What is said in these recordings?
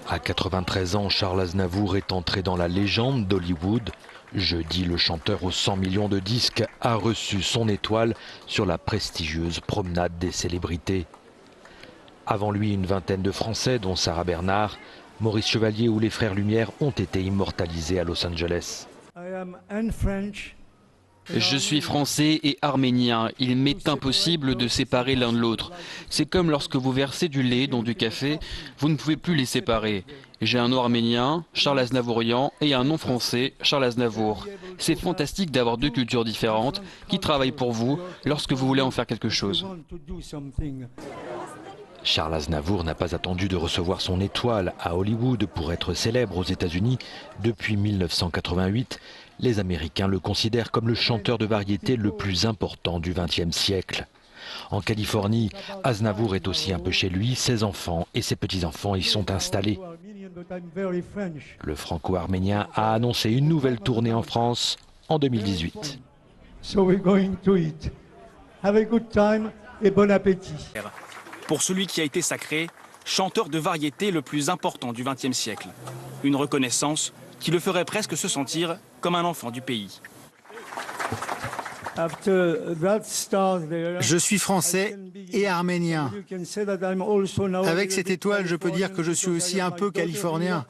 À 93 ans, Charles Aznavour est entré dans la légende d'Hollywood. Jeudi, le chanteur aux 100 millions de disques a reçu son étoile sur la prestigieuse promenade des célébrités. Avant lui, une vingtaine de Français, dont Sarah Bernard, Maurice Chevalier ou les Frères Lumière, ont été immortalisés à Los Angeles. Je suis français et arménien. Il m'est impossible de séparer l'un de l'autre. C'est comme lorsque vous versez du lait dans du café, vous ne pouvez plus les séparer. J'ai un nom arménien, Charles Aznavourian, et un nom français, Charles Aznavour. C'est fantastique d'avoir deux cultures différentes qui travaillent pour vous lorsque vous voulez en faire quelque chose. Charles Aznavour n'a pas attendu de recevoir son étoile à Hollywood pour être célèbre aux États-Unis. Depuis 1988, les Américains le considèrent comme le chanteur de variété le plus important du XXe siècle. En Californie, Aznavour est aussi un peu chez lui. Ses enfants et ses petits-enfants y sont installés. Le franco-arménien a annoncé une nouvelle tournée en France en 2018. Have a good time et bon appétit. Pour celui qui a été sacré chanteur de variété le plus important du XXe siècle. Une reconnaissance qui le ferait presque se sentir comme un enfant du pays. Je suis français et arménien. Avec cette étoile, je peux dire que je suis aussi un peu californien.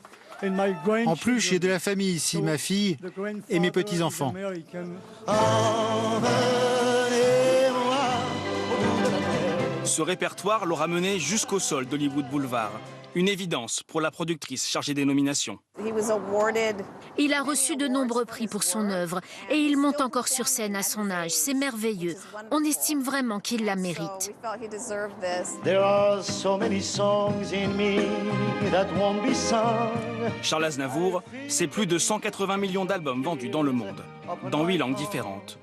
En plus, j'ai de la famille ici, ma fille et mes petits-enfants. Ce répertoire l'aura mené jusqu'au sol d'Hollywood Boulevard. Une évidence pour la productrice chargée des nominations. Il a reçu de nombreux prix pour son œuvre et il monte encore sur scène à son âge. C'est merveilleux. On estime vraiment qu'il la mérite. Charles Aznavour, c'est plus de 180 millions d'albums vendus dans le monde, dans 8 langues différentes.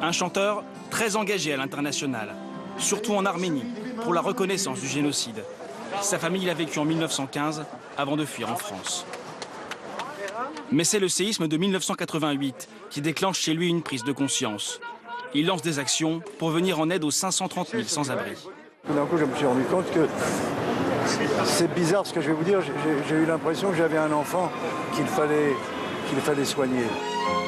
Un chanteur très engagé à l'international, surtout en Arménie, pour la reconnaissance du génocide. Sa famille l'a vécu en 1915 avant de fuir en France. Mais c'est le séisme de 1988 qui déclenche chez lui une prise de conscience. Il lance des actions pour venir en aide aux 530 000 sans-abri. Tout d'un coup, je me suis rendu compte que c'est bizarre ce que je vais vous dire. J'ai eu l'impression que j'avais un enfant qu'il fallait soigner.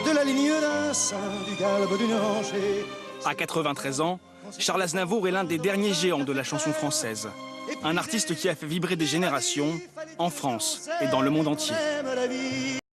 De la ligne d'un sein, du galbe d'une rangée. À 93 ans, Charles Aznavour est l'un des derniers géants de la chanson française. Un artiste qui a fait vibrer des générations en France et dans le monde entier.